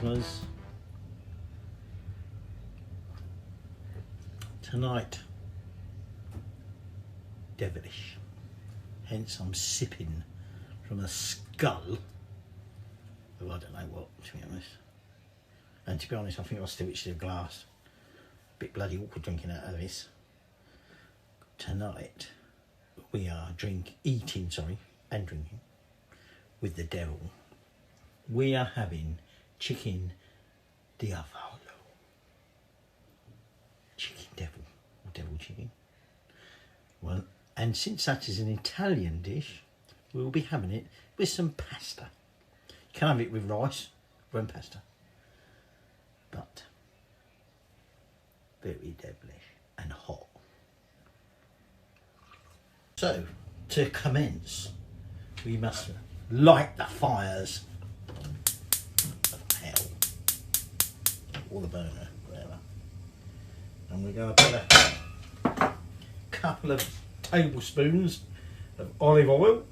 cosmos. Tonight, Devilish. Hence I'm sipping from a skull of I don't know what, to be honest. And to be honest, I think I'll still switch to a glass. Bit bloody awkward drinking out of this. Tonight we are eating and drinking with the devil. We are having chicken Diavolo. Chicken devil, or devil chicken. Well, and since that is an Italian dish, we will be having it with some pasta. You can have it with rice and pasta. But very devilish and hot. So, to commence, we must light the fires of hell, or the burner, whatever. And we're going to put a couple of tablespoons of olive oil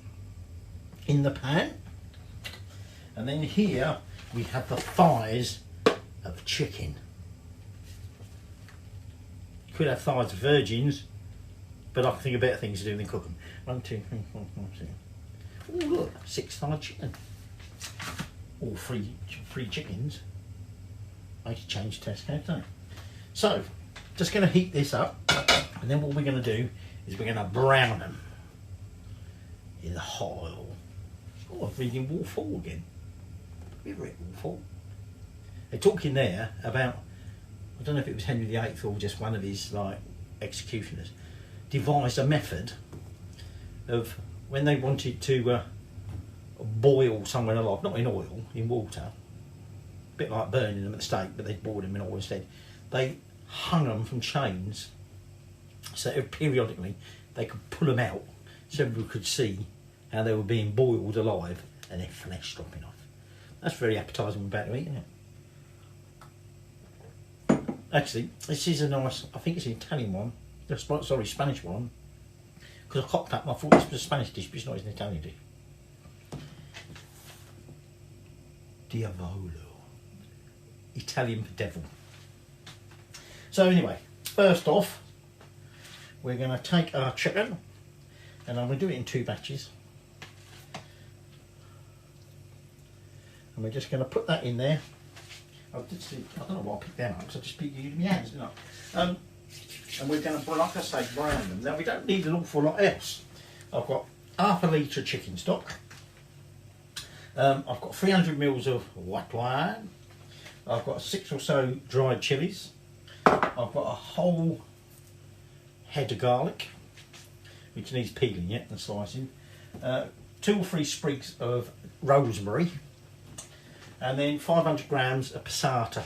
in the pan. And then here we have the thighs of chicken. You could have thighs of virgins, but I can think of better things to do than cook them. 1, 2, 3, 4, 5, 6. Oh look, 6-thighed chicken. All three chickens. I should change Tesco, don't I? So, just going to heat this up, and then what we're going to do is we're going to brown them in the hot oil. Oh, I'm reading Wall 4 again. We've read Wall 4. They're talking there about, I don't know if it was Henry VIII or just one of his executioners, devised a method of when they wanted to boil someone alive, not in oil, in water, a bit like burning them at the stake, but they boiled them in oil instead. They hung them from chains so periodically they could pull them out so everyone could see how they were being boiled alive and their flesh dropping off. That's very appetising about to eat, isn't it? Actually, this is a nice, I think it's an Italian one, sorry, Spanish one, because I cocked up and I thought this was a Spanish dish, but it's not, it's an Italian dish. Diavolo. Italian for devil. So anyway, first off, we're going to take our chicken, and I'm going to do it in 2 batches. And we're just going to put that in there. I don't know why I picked them up, because I just picked you in my hands, didn't I? And we're going to, like I say, brown them. Now we don't need an awful lot else. I've got half a litre of chicken stock. I've got 300 ml of white wine. I've got 6 or so dried chilies. I've got a whole head of garlic, which needs peeling yet and slicing. 2 or 3 sprigs of rosemary. And then 500 grams of passata.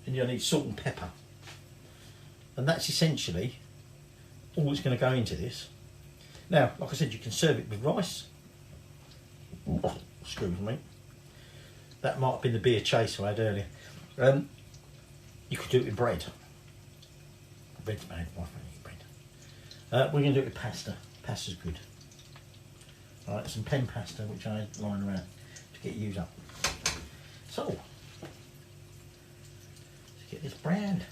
And you'll need salt and pepper. And that's essentially all that's going to go into this. Now, like I said, you can serve it with rice. Excuse me. That might have been the beer chaser I had earlier. You could do it with bread. Bread's bad, my favourite bread. We're going to do it with pasta. Pasta's good. Alright, some pen pasta which I had lying around to get used up. So, let's get this browned.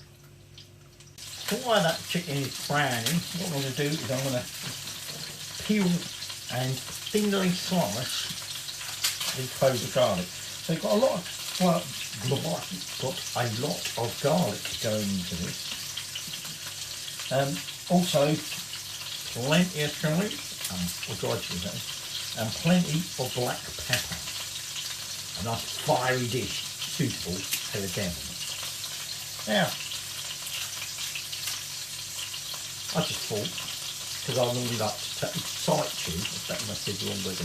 So while that chicken is browning, what I'm going to do is I'm going to peel and thinly slice these cloves of garlic. So you've got a lot of garlic going into this. Also, plenty of chili, or dried chili, that is, and plenty of black pepper. A nice fiery dish suitable for the devil. Now, I just thought, because I normally like to excite you, if that must be the wrong word,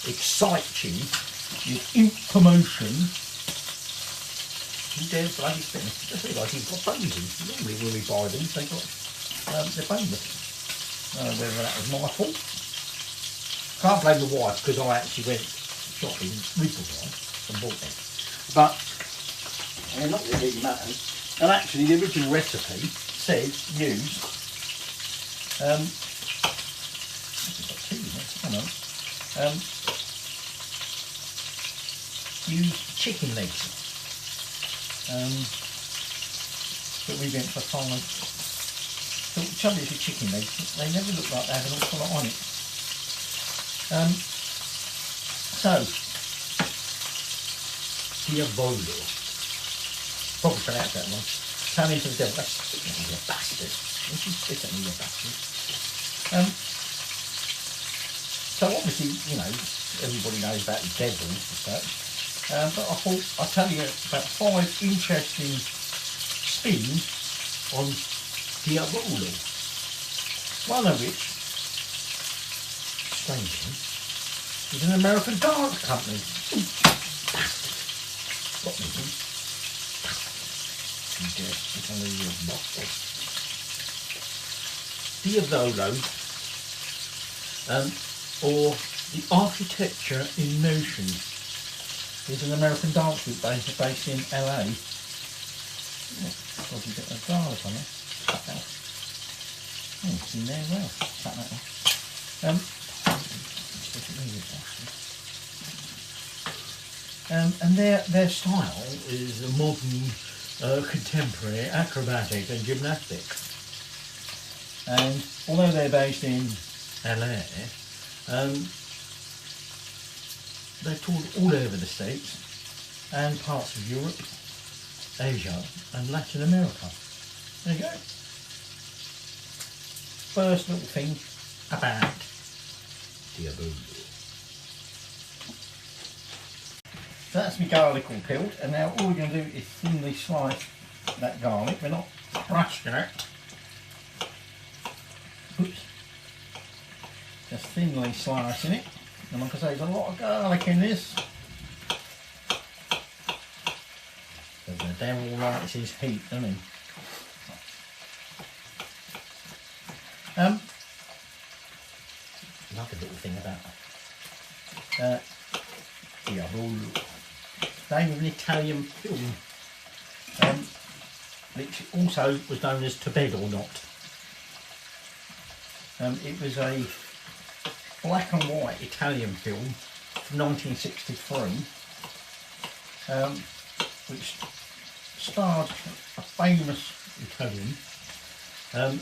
excite you with information. You dare bloody spin. I just realised you've got bones in. Normally when we buy these, they've got they're boneless. Whether that was my fault. Can't blame the wife, because I actually went shopping with the wife and bought them. But they're not really matters. And actually the original recipe said use used chicken legs. But we went for 5. The trouble is with chicken legs, they never look like they have an awful lot on it. So, Diavolo. Probably pronounced that wrong. Come into the devil. That's you bastard. This is definitely a bastard. So obviously, you know, everybody knows about the devil and such. But I thought I'd tell you about 5 interesting spins on Diavolo. One of which, strangely, is an American dance company. Bastard. Got me. Diavolo, or the Architecture in Motion, is an American dance group based in LA. Got a bit of garlic on it. Cut that. Oh, it's in there well. Cut that one. And their style is a modern, contemporary, acrobatic and gymnastic. And although they're based in LA, they've toured all over the States and parts of Europe, Asia and Latin America. There you go. First little thing about Diavolo. So that's my garlic all peeled, and now all we're going to do is thinly slice that garlic. We're not brushing it. Oops. Just thinly slicing it. And like I say, there's a lot of garlic in this. So the devil likes his heat, doesn't he? Another little thing about Diavolo. Name of an Italian film, which also was known as To Bed or Not. It was a black and white Italian film from 1963, which starred a famous Italian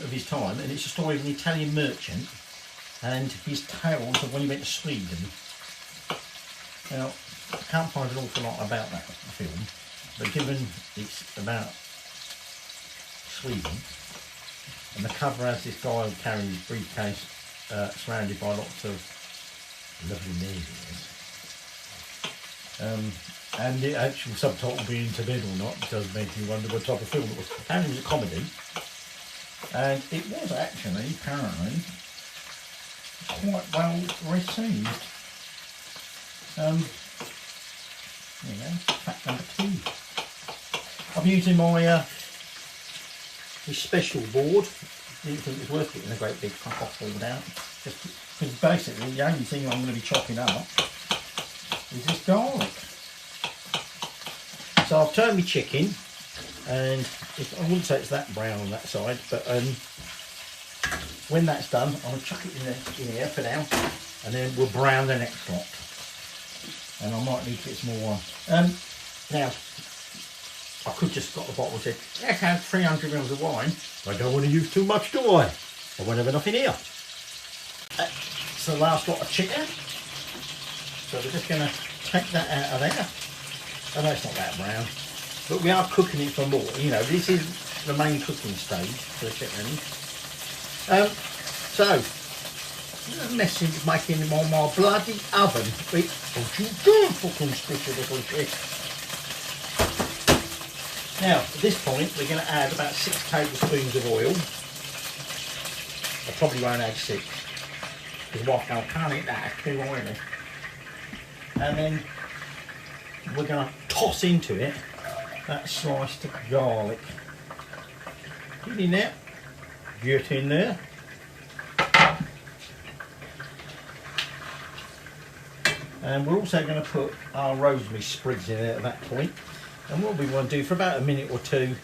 of his time, and it's a story of an Italian merchant and his tales of when he went to Sweden. Now, I can't find an awful lot about that film, but given it's about Sweden, and the cover has this guy who carries his briefcase surrounded by lots of lovely ladies, and the actual subtitle being To Bed or Not does make you wonder what type of film it was. Apparently it was a comedy, and it was actually, apparently, quite well received. There you go, fact number 2. I'm using my this special board. Didn't think it was worth getting a great big fuck off all down. Just because basically the only thing I'm going to be chopping up is this garlic. So I've turned my chicken, and I wouldn't say it's that brown on that side, but when that's done, I'm going to chuck it in here for now, and then we'll brown the next lot. And I might need to get some more wine. Now, I could just got the bottle and said, let's have 300 ml of wine. I don't want to use too much, do I? I won't have enough in here. It's the last lot of chicken. So we're just going to take that out of there. I know it's not that brown, but we are cooking it for more. You know, this is the main cooking stage for the chicken. So, messing with making them on my bloody oven. What you doing, fucking squishy little shit? Now, at this point, we're going to add about 6 tablespoons of oil. I probably won't add 6, because I can't eat that, it's too oily. And then we're going to toss into it that sliced garlic. Get in there. Get in there. And we're also going to put our rosemary sprigs in there at that point. And what we want to do for about a minute or 2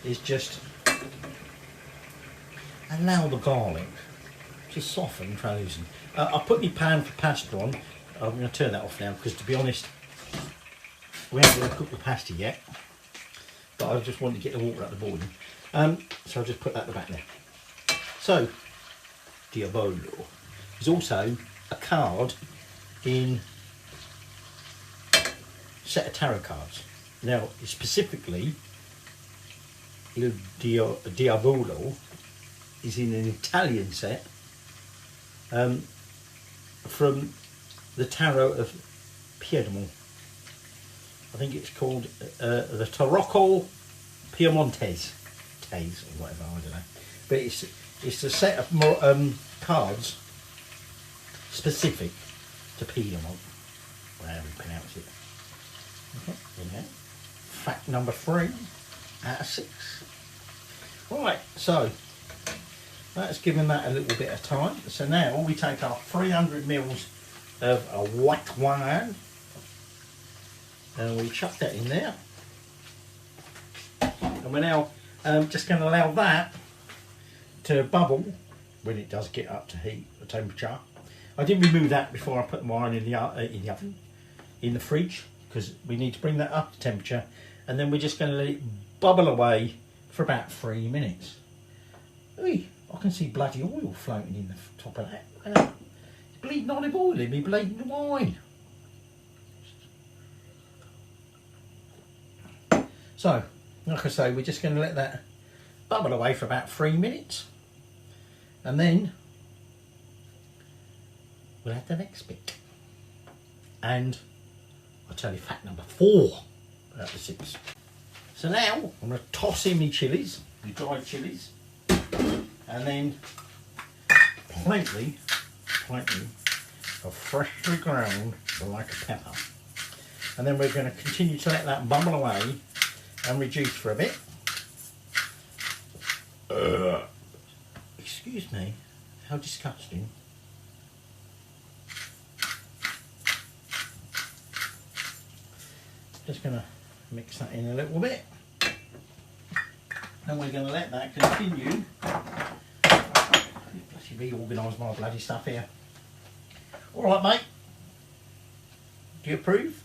is just allow the garlic to soften, frozen. I put my pan for pasta on. I'm going to turn that off now because, to be honest, We haven't going to cook the pasta yet, but I just wanted to get the water out of the boiling. So I'll just put that at the back there. So, Diavolo is also a card in a set of tarot cards. Now, specifically, Il Diavolo is in an Italian set from the Tarot of Piedmont. I think it's called the Tarocco Piemontese, or whatever, I don't know. But it's a set of cards specific to Piedmont, whatever you pronounce it. Okay, there you go. Fact number 3 out of 6. Right, so that's given that a little bit of time. So now we take our 300 mils of a white wine and we chuck that in there. And we're now just going to allow that to bubble when it does get up to heat, the temperature. I did remove that before I put the wine in the oven, in the fridge, because we need to bring that up to temperature, and then we're just going to let it bubble away for about 3 minutes. Ooh, I can see bloody oil floating in the top of that. It's bleeding olive oil in me, bleeding wine. So, like I say, we're just going to let that bubble away for about 3 minutes, and then we'll add the next bit. And I'll tell you fact number 4 out of 6. So now I'm going to toss in my chilies, my dried chilies, and then plenty of freshly ground black pepper. And then we're going to continue to let that bubble away and reduce for a bit. Excuse me, how disgusting. Just going to mix that in a little bit, and we're going to let that continue. Bloody reorganise my bloody stuff here. Alright mate, do you approve?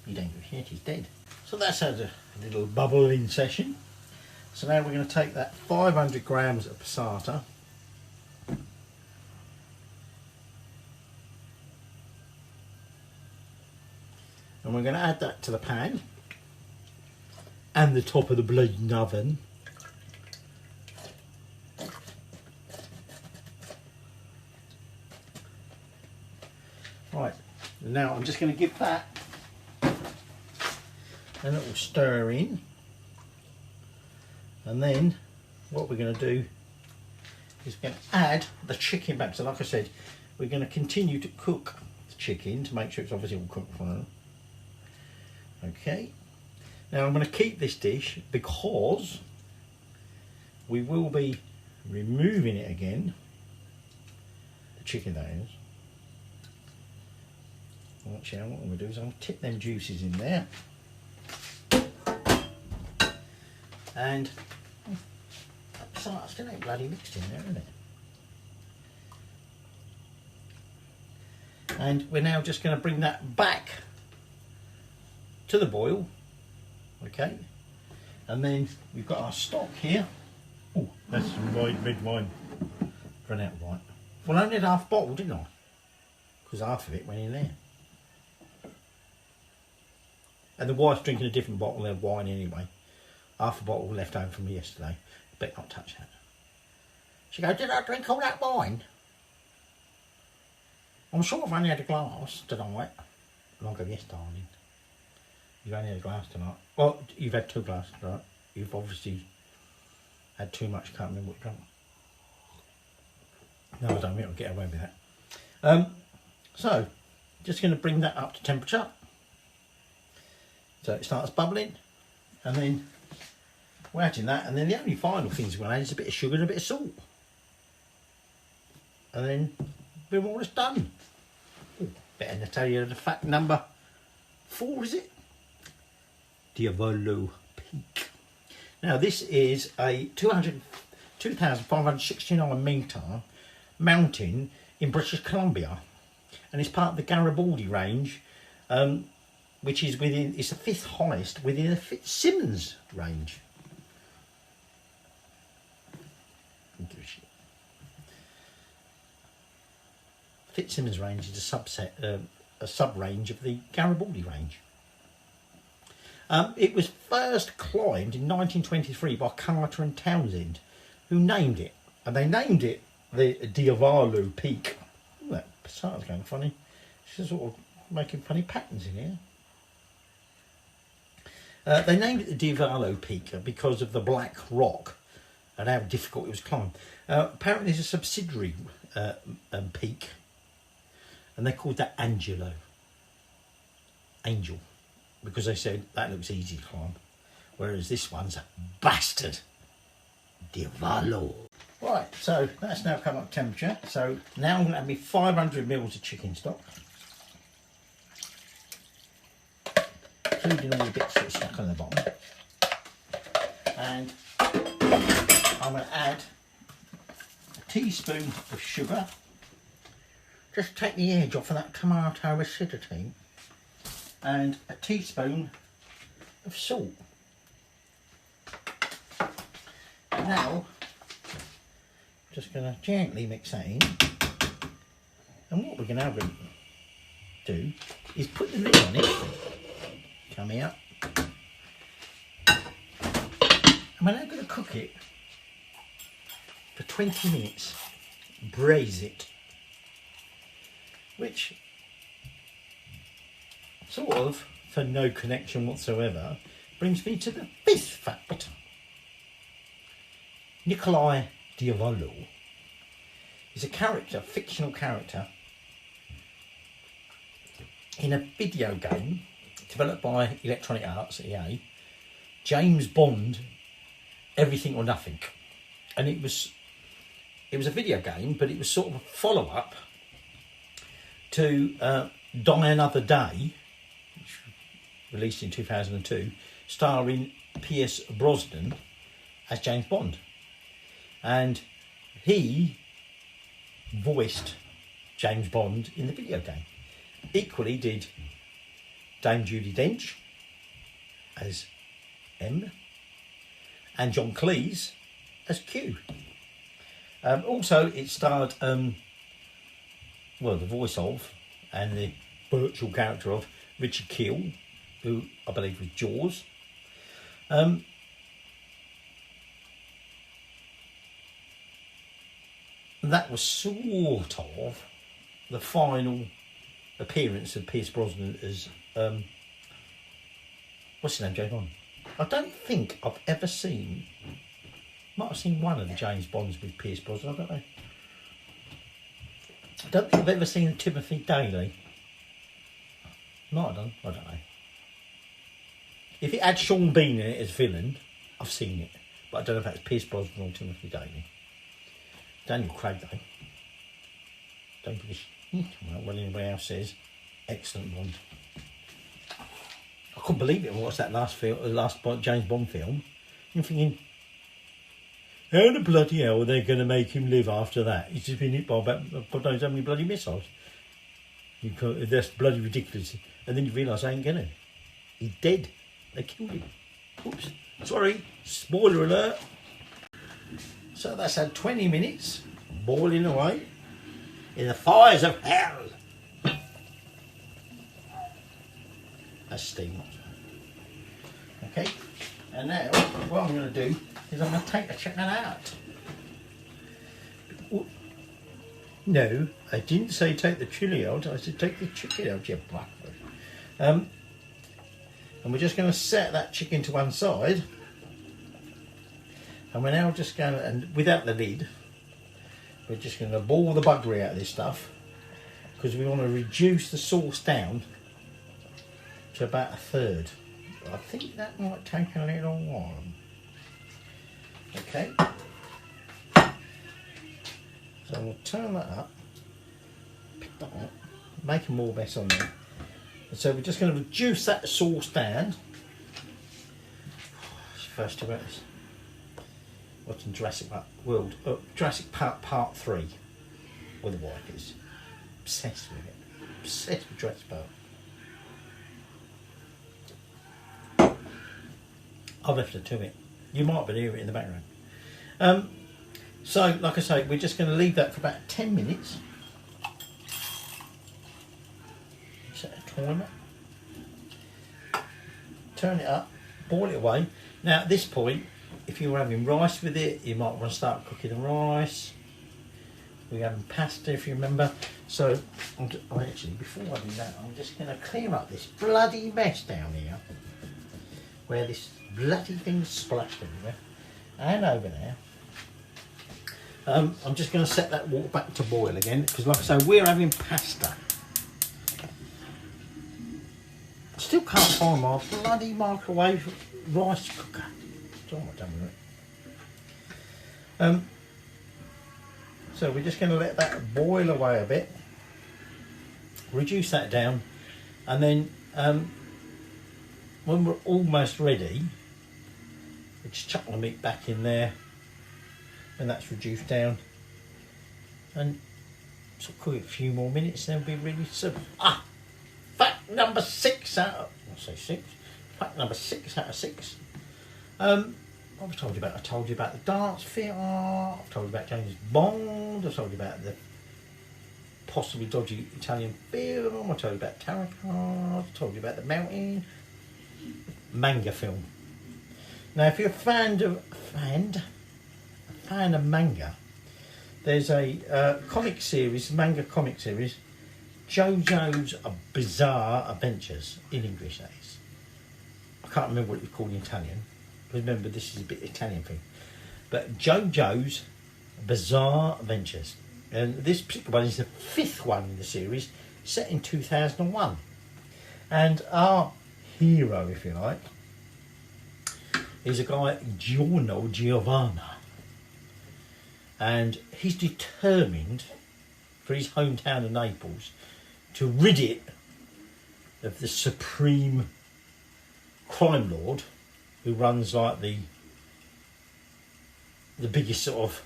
You don't give a shit, he's dead. So that's had a little bubbling session. So now we're going to take that 500 grams of passata, and we're going to add that to the pan and the top of the bleeding oven. Right, now I'm just going to give that a little stir in, and then what we're going to do is we're going to add the chicken back. So like I said, we're going to continue to cook the chicken to make sure it's obviously all cooked for. Okay, now I'm going to keep this dish because we will be removing it again, the chicken that is. Actually, what I'm going to do is I'm going to tip them juices in there, and it's still ain't bloody mixed in there, isn't it? And we're now just going to bring that back to the boil, okay? And then we've got our stock here. Oh, that's some red wine. Run out of wine. Well, I only had half a bottle, didn't I? Because half of it went in there. And the wife's drinking a different bottle of wine anyway. Half a bottle left over from yesterday. Better not touch that. She goes, did I drink all that wine? I'm sure I've only had a glass tonight. I'll go, yes, darling. You've only had a glass tonight. Well, you've had 2 glasses tonight. You've obviously had too much, can't remember what you drank. No, I don't think I'll get away with that. So, just going to bring that up to temperature. So it starts bubbling, and then we're adding that, and then the only final things we're going to add is a bit of sugar and a bit of salt. And then we're almost done. Ooh, better than tell you the fact number 4, is it? Diavolo Peak. Now this is a 2,569 metre mountain in British Columbia, and it's part of the Garibaldi range. which is within, it's the 5th highest within the Fitzsimmons range. Fitzsimmons range is a sub-range of the Garibaldi range. It was first climbed in 1923 by Carter and Townsend, who named it, and they named it the Diavolo Peak. Ooh, that starts going funny. She's sort of making funny patterns in here. They named it the Diavolo Peak because of the black rock and how difficult it was to climb. Apparently there's a subsidiary peak, and they called that Angel, because they said that looks easy to climb, whereas this one's a bastard, Diavolo. Right, so that's now come up temperature. So now I'm going to have me 500 mils of chicken stock, including all the bits that are stuck on the bottom, and I'm going to add a teaspoon of sugar. Just take the edge off of that tomato acidity, and a teaspoon of salt. And now, just going to gently mix that in. And what we're going to do is put the lid on it. Come here. And we're now going to cook it for 20 minutes. Braise it. Which, sort of, for no connection whatsoever, brings me to the 5th fact. Nikolai Diavolo is a character, fictional character, in a video game developed by Electronic Arts, EA, James Bond, Everything or Nothing. And it was a video game, but it was sort of a follow-up to Die Another Day, which released in 2002, starring Pierce Brosnan as James Bond. And he voiced James Bond in the video game. Equally did Dame Judi Dench as M, and John Cleese as Q. Also, it starred the voice of and the virtual character of Richard Keel, who I believe was Jaws. That was sort of the final appearance of Pierce Brosnan as what's his name, James Bond. I don't think I've ever seen. Might have seen one of the James Bonds with Pierce Brosnan. I don't know. I don't think I've ever seen Timothy Daley. Might have done. I don't know. If it had Sean Bean in it as villain, I've seen it, but I don't know if that's Pierce Brosnan or Timothy Daley. Daniel Craig though. Don't give a shit what anybody else says. Excellent Bond. I couldn't believe it when I watched that last James Bond film. I'm thinking, how the bloody hell are they going to make him live after that? He's just been hit by about God knows how many bloody missiles. That's bloody ridiculous. And then you realise I ain't gonna. He's dead. They killed him. Oops. Sorry. Spoiler alert. So that's had 20 minutes boiling away in the fires of hell. That's steam. Okay. And now what I'm going to do is I'm going to take the chicken out. No, I didn't say take the chili out. I said take the chicken out, you bastard. And we're just going to set that chicken to one side. And we're now just going to, and without the lid, we're just going to boil the buggery out of this stuff, because we want to reduce the sauce down to about 1/3. I think that might take a little while. Okay. So we'll turn that up, pick that up, make a more mess on there. And so we're just going to reduce that sauce down. First to this. Watching Jurassic World, Jurassic Park Part 3, with the wife is obsessed with it. Obsessed with Jurassic Park. I've left it to it. You might be hearing it in the background. So, like I say, we're just going to leave that for about 10 minutes. Set a timer. Turn it up, boil it away. Now, at this point, if you're having rice with it, you might want to start cooking the rice. We're having pasta, if you remember. So, actually, before I do that, I'm just going to clear up this bloody mess down here, where this bloody thing's splashed everywhere, and over there. I'm just going to set that water back to boil again, because like I say, we're having pasta. Still can't find my bloody microwave rice cooker. That's all I've done with it. So we're just going to let that boil away a bit, reduce that down, and then when we're almost ready, we just chuck the meat back in there, and that's reduced down, and sort of cook it a few more minutes, and then we'll be ready to serve. Fact number 6 out of, fact number 6 out of 6. I've told you about. I told you about the dance theatre. I've told you about James Bond. I've told you about the possibly dodgy Italian film. I told you about tarot cards. I told you about the mountain manga film. Now, if you're a fan of manga, there's a comic series, manga comic series, JoJo's Bizarre Adventures, in English that is. I can't remember what it was called in Italian. Remember, this is a bit Italian thing. But JoJo's Bizarre Adventures. And this particular one is the 5th one in the series, set in 2001. And our hero, if you like, is a guy, Giovanna. And he's determined, for his hometown of Naples, to rid it of the supreme crime lord who runs like the biggest sort of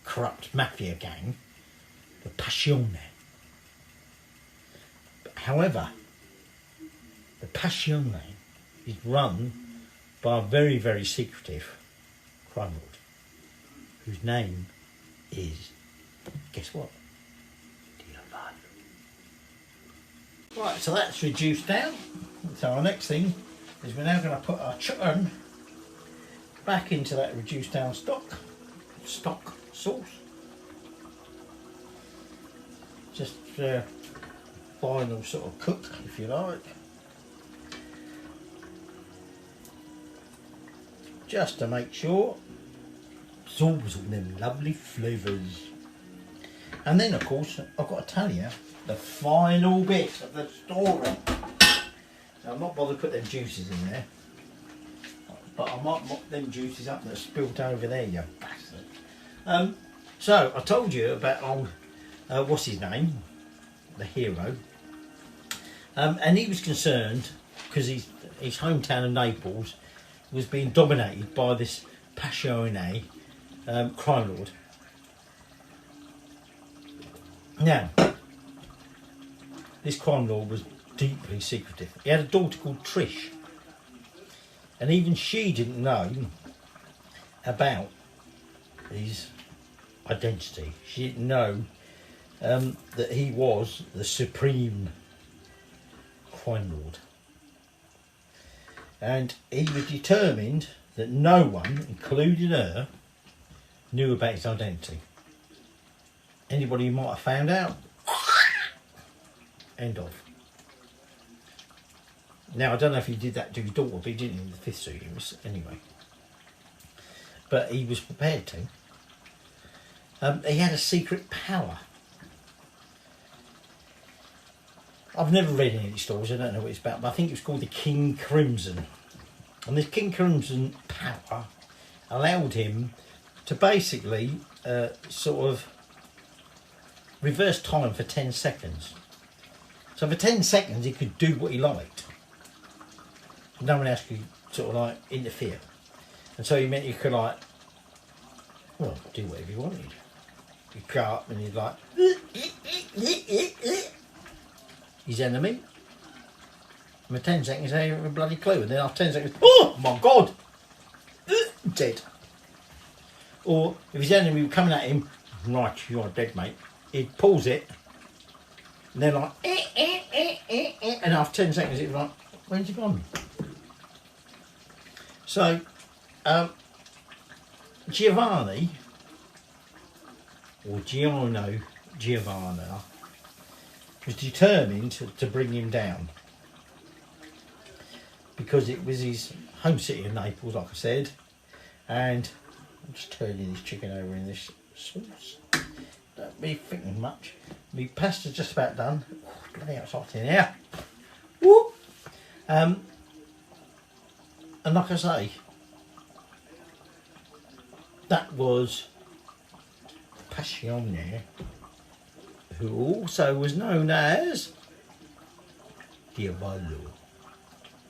corrupt mafia gang, the Passione. However, the Passione is run by a very, very secretive crime lord, whose name is, guess what? Diavolo. Right, so that's reduced down. So our next thing is we're now going to put our chicken back into that reduced down stock sauce. Just final sort of cook, if you like. Just to make sure absorbs all them lovely flavours. And then of course I've got to tell you the final bit of the story. Now, I'm not bothered to put them juices in there, but I might mop them juices up that are spilt over there, you bastard. So I told you about old what's his name, the hero, and he was concerned because his hometown of Naples was being dominated by this Passione crime lord. Now, this crime lord was deeply secretive. He had a daughter called Trish, and even she didn't know about his identity. She didn't know that he was the supreme crime lord, and he was determined that no one, including her, knew about his identity. Anybody who might have found out, end of. Now, I don't know if he did that to his daughter, but he didn't in the 5th series anyway. But he was prepared to. He had a secret power. I've never read any of these stories, I don't know what it's about, but I think it was called the King Crimson. And this King Crimson power allowed him to basically sort of reverse time for 10 seconds. So for 10 seconds he could do what he liked. No one else could sort of like interfere. And so he meant you could like, well, do whatever you wanted. You'd go up and you'd like his enemy. And for 10 seconds they have a bloody clue. And then after 10 seconds, oh my God! dead. Or if his enemy were coming at him, right, you're dead, mate. He'd pause it, and they're like, and after 10 seconds, it was like, where's he gone? So, Giovanni, or Giovanna, was determined to bring him down because it was his home city of Naples, like I said, and I'm just turning this chicken over in this sauce. Don't be thinking much. My pasta's just about done. Oh, bloody hell, it's hot in here. Woo! And like I say, that was Passione, who also was known as Diavolo.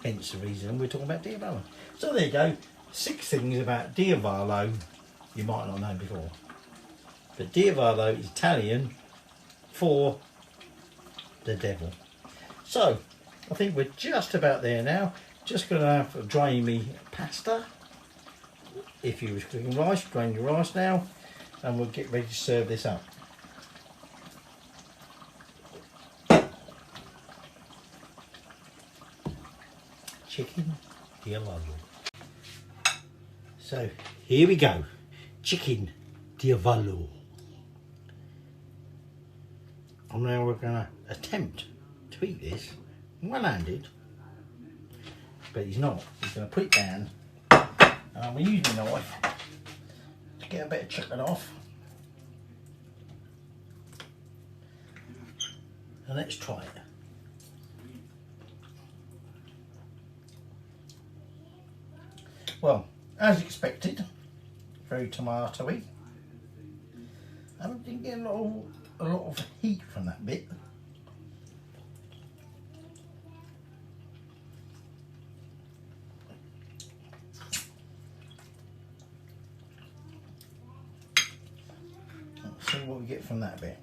Hence the reason we're talking about Diavolo. So there you go. 6 things about Diavolo you might not know before. But Diavolo is Italian for the devil. So I think we're just about there now. Just going to have to drain me pasta. If you was cooking rice, drain your rice now, and we'll get ready to serve this up. Chicken Diavolo. So here we go. Chicken Diavolo. And now we're going to attempt to eat this one-handed, but he's not. He's going to put it down, and I'm going to use my knife to get a bit of chicken off. And let's try it. Well, as expected, very tomatoey. I didn't get a lot of heat from that bit. Let's see what we get from that bit.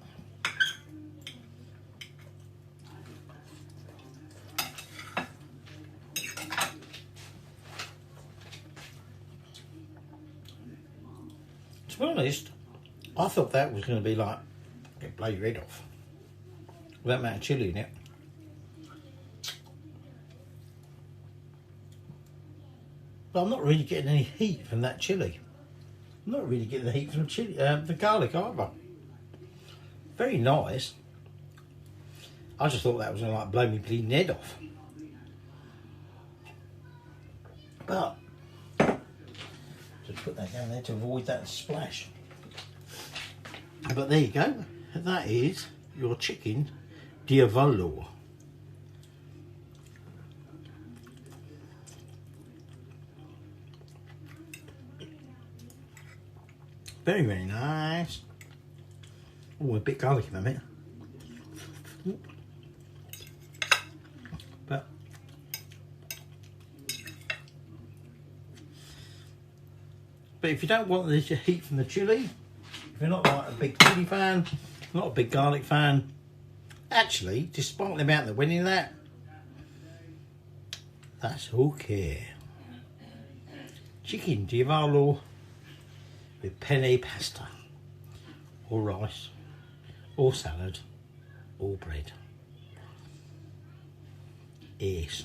To be honest, I thought that was going to be like, blow your head off. With that amount of chilli in it. But I'm not really getting any heat from that chilli. I'm not really getting the heat from the garlic either. Very nice. I just thought that was going to like blow me bleeding head off. But just put that down there to avoid that splash. But there you go. That is your chicken Diavolo. Very, very nice. Oh, a bit garlicky in a minute. But if you don't want the heat from the chilli, if you're not like a big chilli fan, not a big garlic fan, actually, despite the amount they're winning that, that's okay. Chicken Diavolo with penne pasta, or rice, or salad, or bread. Yes.